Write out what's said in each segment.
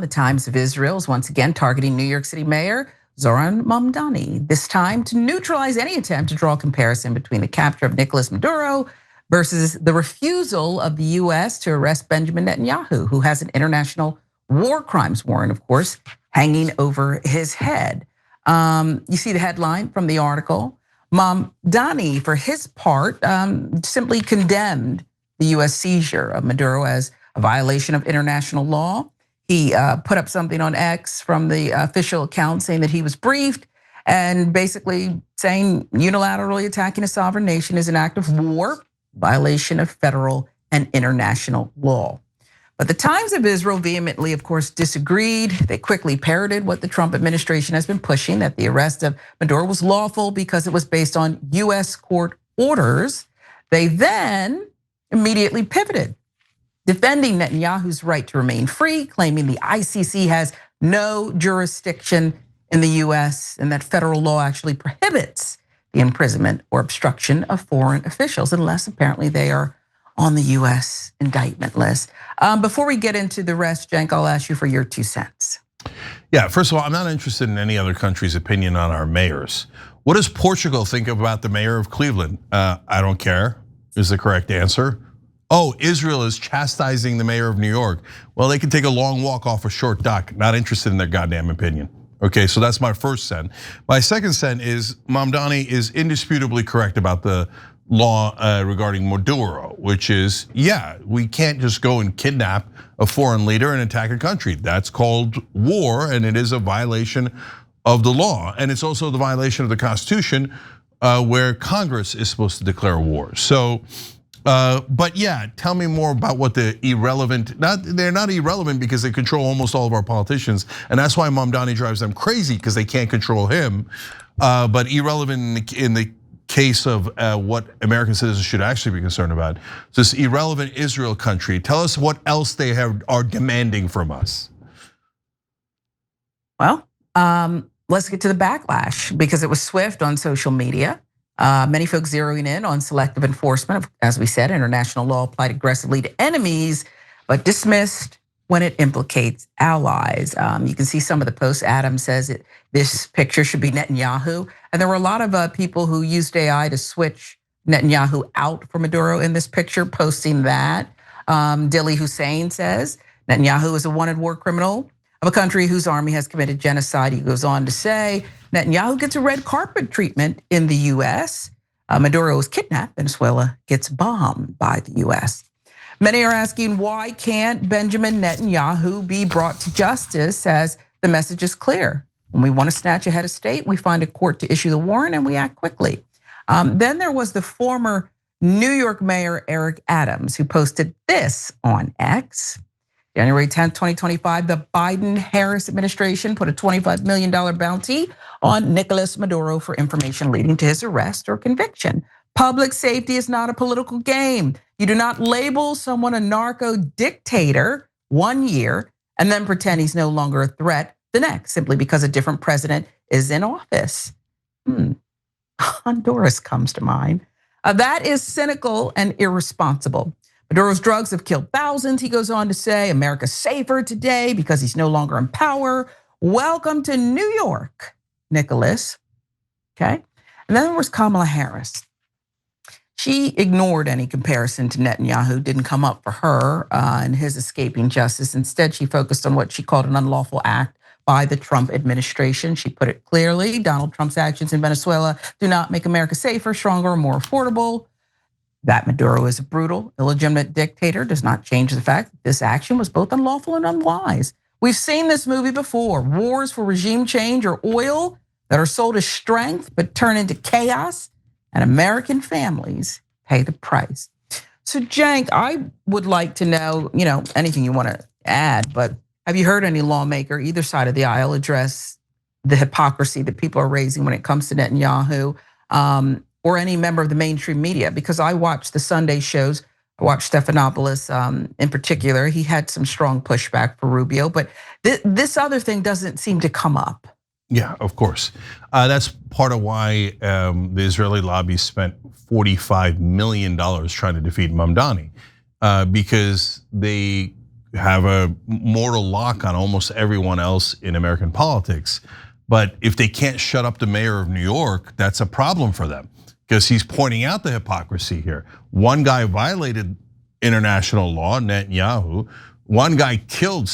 The Times of Israel is once again targeting New York City Mayor Zohran Mamdani, this time to neutralize any attempt to draw a comparison between the capture of Nicolas Maduro versus the refusal of the US to arrest Benjamin Netanyahu, who has an international war crimes warrant, of course, hanging over his head. You see the headline from the article. Mamdani, for his part, simply condemned the US seizure of Maduro as a violation of international law. He put up something on X from the official account saying that he was briefed and basically saying unilaterally attacking a sovereign nation is an act of war, violation of federal and international law. But the Times of Israel vehemently, of course, disagreed. They quickly parroted what the Trump administration has been pushing, that the arrest of Maduro was lawful because it was based on US court orders. They then immediately pivoted, defending Netanyahu's right to remain free, claiming the ICC has no jurisdiction in the US and that federal law actually prohibits the imprisonment or obstruction of foreign officials, unless apparently they are on the US indictment list. Before we get into the rest, Cenk, I'll ask you for your 2 cents. Yeah, first of all, I'm not interested in any other country's opinion on our mayors. What does Portugal think about the mayor of Cleveland? I don't care, is the correct answer. Oh, Israel is chastising the mayor of New York. Well, they can take a long walk off a short dock. Not interested in their goddamn opinion. Okay, so that's my first cent. My second cent is Mamdani is indisputably correct about the law regarding Maduro, which is, yeah, we can't just go and kidnap a foreign leader and attack a country. That's called war, and it is a violation of the law. And it's also the violation of the Constitution, where Congress is supposed to declare war. So, but yeah, tell me more about what the irrelevant, they're not irrelevant because they control almost all of our politicians. And that's why Mamdani drives them crazy, because they can't control him. But irrelevant in the case of what American citizens should actually be concerned about. So this irrelevant Israel country, tell us what else they are demanding from us. Well, let's get to the backlash, because it was swift on social media. Many folks zeroing in on selective enforcement of, as we said, international law applied aggressively to enemies, but dismissed when it implicates allies. You can see some of the posts. Adam says this picture should be Netanyahu. And there were a lot of people who used AI to switch Netanyahu out for Maduro in this picture, posting that. Dilly Hussein says Netanyahu is a wanted war criminal of a country whose army has committed genocide. He goes on to say Netanyahu gets a red carpet treatment in the US. Maduro is kidnapped. Venezuela gets bombed by the US. Many are asking, why can't Benjamin Netanyahu be brought to justice, as the message is clear? When we want to snatch a head of state, we find a court to issue the warrant and we act quickly. Then there was the former New York Mayor Eric Adams, who posted this on X. January 10th, 2025, the Biden-Harris administration put a $25 million bounty on Nicolas Maduro for information leading to his arrest or conviction. Public safety is not a political game. You do not label someone a narco dictator 1 year and then pretend he's no longer a threat the next, simply because a different president is in office. Honduras comes to mind. That is cynical and irresponsible. Maduro's drugs have killed thousands, he goes on to say. America's safer today because he's no longer in power. Welcome to New York, Nicholas. Okay. And then there was Kamala Harris. She ignored any comparison to Netanyahu, didn't come up for her and his escaping justice. Instead, she focused on what she called an unlawful act by the Trump administration. She put it clearly, Donald Trump's actions in Venezuela do not make America safer, stronger, or more affordable. That Maduro is a brutal, illegitimate dictator does not change the fact that this action was both unlawful and unwise. We've seen this movie before. Wars for regime change or oil that are sold as strength but turn into chaos, and American families pay the price. So Cenk, I would like to know, anything you want to add, but have you heard any lawmaker, either side of the aisle, address the hypocrisy that people are raising when it comes to Netanyahu, or any member of the mainstream media? Because I watched the Sunday shows, I watched Stephanopoulos in particular. He had some strong pushback for Rubio, but this other thing doesn't seem to come up. Yeah, of course. That's part of why the Israeli lobby spent $45 million trying to defeat Mamdani, because they have a mortal lock on almost everyone else in American politics. But if they can't shut up the mayor of New York, that's a problem for them because he's pointing out the hypocrisy here. One guy violated international law, Netanyahu. One guy killed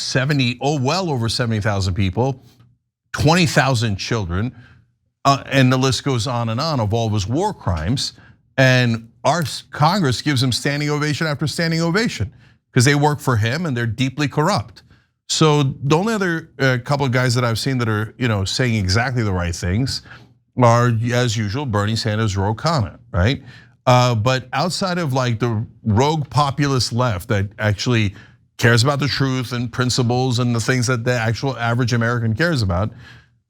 well over 70,000 people, 20,000 children, and the list goes on of all of his war crimes. And our Congress gives him standing ovation after standing ovation because they work for him and they're deeply corrupt. So the only other couple of guys that I've seen that are saying exactly the right things are, as usual, Bernie Sanders, Ro Khanna, right? But outside of like the rogue populist left that actually cares about the truth and principles and the things that the actual average American cares about,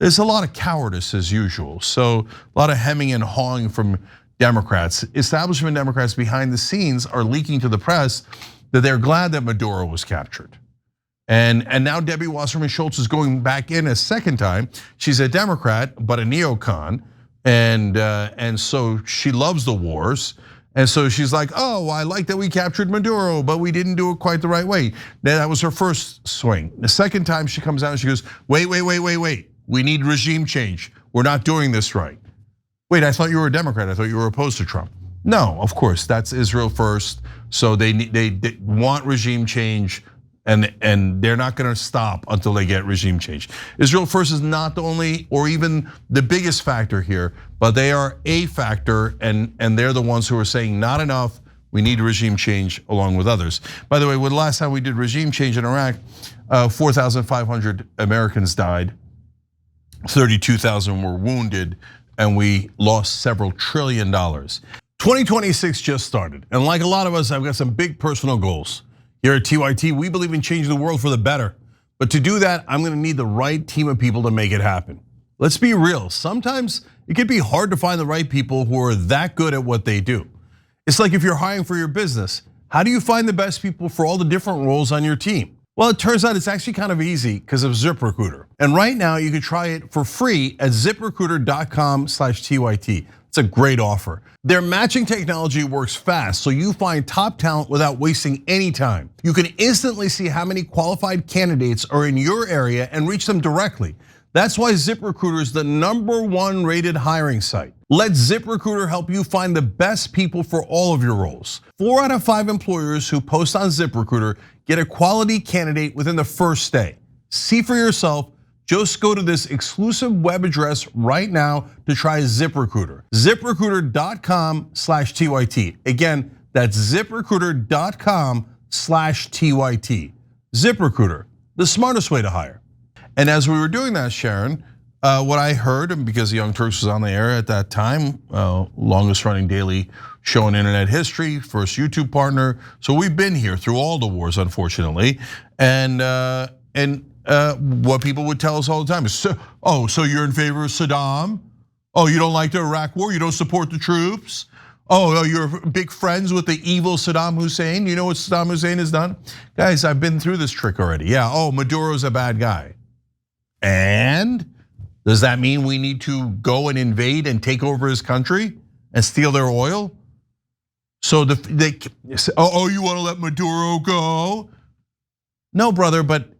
there's a lot of cowardice as usual. So a lot of hemming and hawing from Democrats. Establishment Democrats behind the scenes are leaking to the press that they're glad that Maduro was captured. And now Debbie Wasserman Schultz is going back in a second time. She's a Democrat, but a neocon. And so she loves the wars. And so she's like, oh, I like that we captured Maduro, but we didn't do it quite the right way. That was her first swing. The second time she comes out and she goes, wait. We need regime change. We're not doing this right. Wait, I thought you were a Democrat. I thought you were opposed to Trump. No, of course, that's Israel first. So they want regime change. And they're not gonna stop until they get regime change. Israel first is not the only or even the biggest factor here, but they are a factor and they're the ones who are saying not enough, we need regime change along with others. By the way, when the last time we did regime change in Iraq, 4,500 Americans died, 32,000 were wounded, and we lost several $1 trillion. 2026 just started, and like a lot of us, I've got some big personal goals. Here at TYT, we believe in changing the world for the better. But to do that, I'm gonna need the right team of people to make it happen. Let's be real, sometimes it can be hard to find the right people who are that good at what they do. It's like if you're hiring for your business, how do you find the best people for all the different roles on your team? Well, it turns out it's actually kind of easy because of ZipRecruiter. And right now you can try it for free at ziprecruiter.com/TYT. It's a great offer. Their matching technology works fast, so you find top talent without wasting any time. You can instantly see how many qualified candidates are in your area and reach them directly. That's why ZipRecruiter is the #1 rated hiring site. Let ZipRecruiter help you find the best people for all of your roles. 4 out of 5 employers who post on ZipRecruiter get a quality candidate within the first day. See for yourself. Just go to this exclusive web address right now to try ZipRecruiter. ZipRecruiter.com/TYT. Again, that's ZipRecruiter.com/TYT. ZipRecruiter, the smartest way to hire. And as we were doing that, Sharon, what I heard, and because Young Turks was on the air at that time, longest running daily show in internet history, first YouTube partner. So we've been here through all the wars, unfortunately. And what people would tell us all the time is, so you're in favor of Saddam? Oh, you don't like the Iraq war? You don't support the troops? Oh, you're big friends with the evil Saddam Hussein? You know what Saddam Hussein has done? Guys, I've been through this trick already. Yeah, Maduro's a bad guy. And does that mean we need to go and invade and take over his country and steal their oil? So they say, you wanna let Maduro go? No, brother, but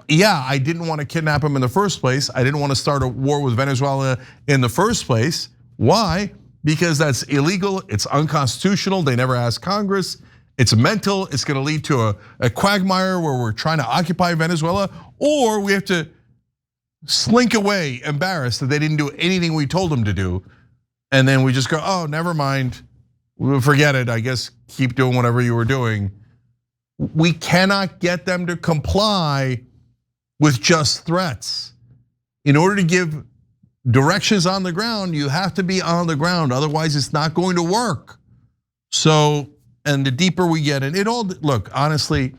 yeah, I didn't want to kidnap him in the first place. I didn't want to start a war with Venezuela in the first place. Why? Because that's illegal, it's unconstitutional, they never asked Congress, it's mental, it's gonna lead to a quagmire where we're trying to occupy Venezuela, or we have to slink away embarrassed that they didn't do anything we told them to do. And then we just go, never mind, we'll forget it, I guess keep doing whatever you were doing. We cannot get them to comply with just threats. In order to give directions on the ground, you have to be on the ground, otherwise it's not going to work. So, and the deeper we get in, look, honestly,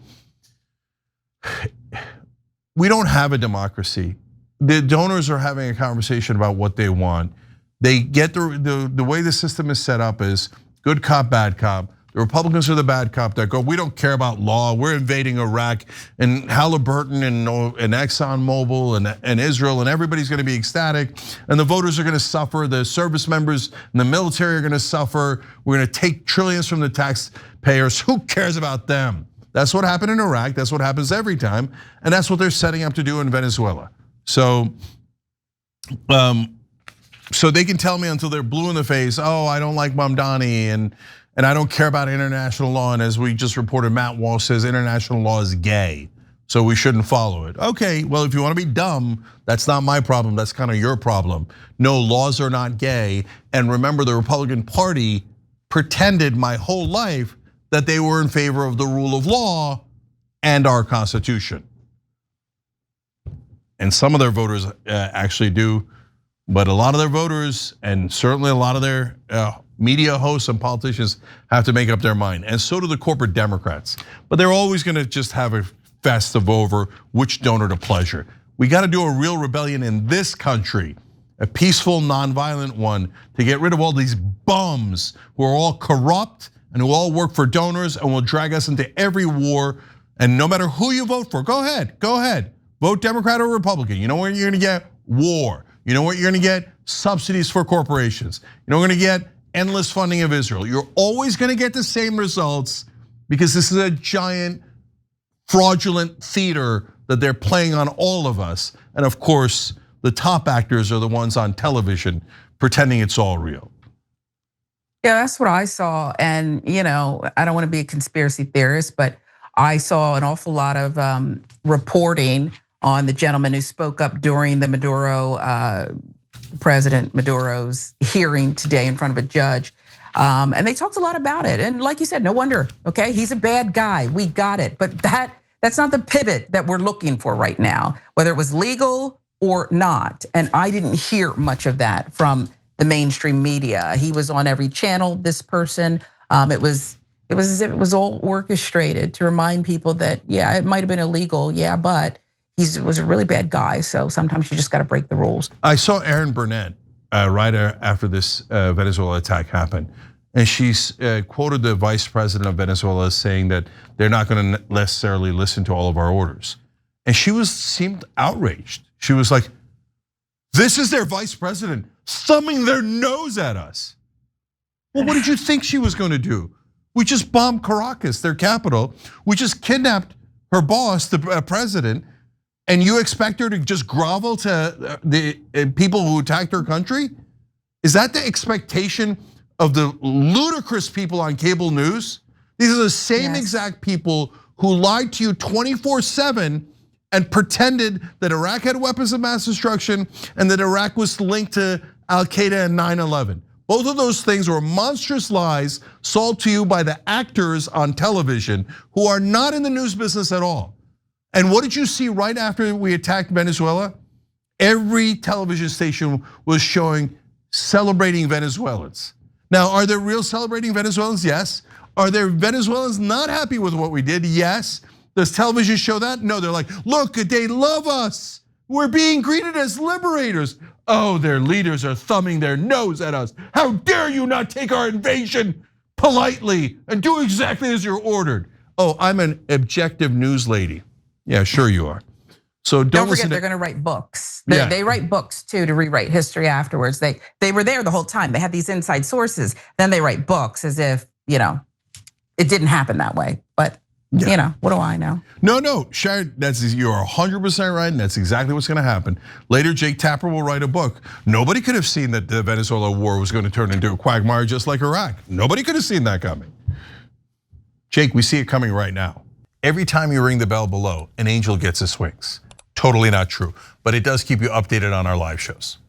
we don't have a democracy. The donors are having a conversation about what they want. They get the way the system is set up is good cop, bad cop. The Republicans are the bad cop that go, we don't care about law, we're invading Iraq, and Halliburton and ExxonMobil and Israel, and everybody's gonna be ecstatic, and the voters are gonna suffer, the service members and the military are gonna suffer, we're gonna take trillions from the taxpayers, who cares about them? That's what happened in Iraq. That's what happens every time. And that's what they're setting up to do in Venezuela. So they can tell me until they're blue in the face, oh, I don't like Mamdani and I don't care about international law. And as we just reported, Matt Walsh says international law is gay, so we shouldn't follow it. Okay, well, if you want to be dumb, that's not my problem. That's kind of your problem. No, laws are not gay. And remember, the Republican Party pretended my whole life that they were in favor of the rule of law and our Constitution. And some of their voters actually do, but a lot of their voters, and certainly a lot of their media hosts and politicians, have to make up their mind. And so do the corporate Democrats. But they're always gonna just have a festive over which donor to pleasure. We gotta do a real rebellion in this country, a peaceful, nonviolent one, to get rid of all these bums who are all corrupt and who all work for donors and will drag us into every war. And no matter who you vote for, go ahead. Vote Democrat or Republican. You know what you're gonna get? War. You know what you're gonna get? Subsidies for corporations. You know what you're gonna get? Endless funding of Israel. You're always gonna get the same results because this is a giant fraudulent theater that they're playing on all of us. And of course, the top actors are the ones on television pretending it's all real. Yeah, that's what I saw. And I don't want to be a conspiracy theorist, but I saw an awful lot of reporting on the gentleman who spoke up during the President Maduro's hearing today in front of a judge. And they talked a lot about it. And like you said, no wonder, okay? He's a bad guy, we got it. But that's not the pivot that we're looking for right now, whether it was legal or not. And I didn't hear much of that from the mainstream media. He was on every channel, this person. It was as if it was all orchestrated to remind people that, yeah, it might've been illegal, yeah, but he was a really bad guy, so sometimes you just gotta break the rules. I saw Erin Burnett right after this Venezuela attack happened. And she's quoted the vice president of Venezuela as saying that they're not gonna necessarily listen to all of our orders. And she seemed outraged. She was like, this is their vice president thumbing their nose at us. Well, what did you think she was gonna do? We just bombed Caracas, their capital. We just kidnapped her boss, the president. And you expect her to just grovel to the people who attacked her country? Is that the expectation of the ludicrous people on cable news? These are the same exact people who lied to you 24/7 and pretended that Iraq had weapons of mass destruction and that Iraq was linked to Al-Qaeda and 9/11. Both of those things were monstrous lies sold to you by the actors on television who are not in the news business at all. And what did you see right after we attacked Venezuela? Every television station was showing celebrating Venezuelans. Now, are there real celebrating Venezuelans? Yes. Are there Venezuelans not happy with what we did? Yes. Does television show that? No, they're like, look, they love us. We're being greeted as liberators. Oh, their leaders are thumbing their nose at us. How dare you not take our invasion politely and do exactly as you're ordered? Oh, I'm an objective news lady. Yeah, sure you are. So don't forget they're going to write books. They write books too to rewrite history afterwards. They were there the whole time. They had these inside sources. Then they write books as if it didn't happen that way. But what do I know? No, Sharon, you're 100% right, and that's exactly what's going to happen. Later, Jake Tapper will write a book. Nobody could have seen that the Venezuela war was going to turn into a quagmire just like Iraq. Nobody could have seen that coming. Jake, we see it coming right now. Every time you ring the bell below, an angel gets his wings. Totally not true, but it does keep you updated on our live shows.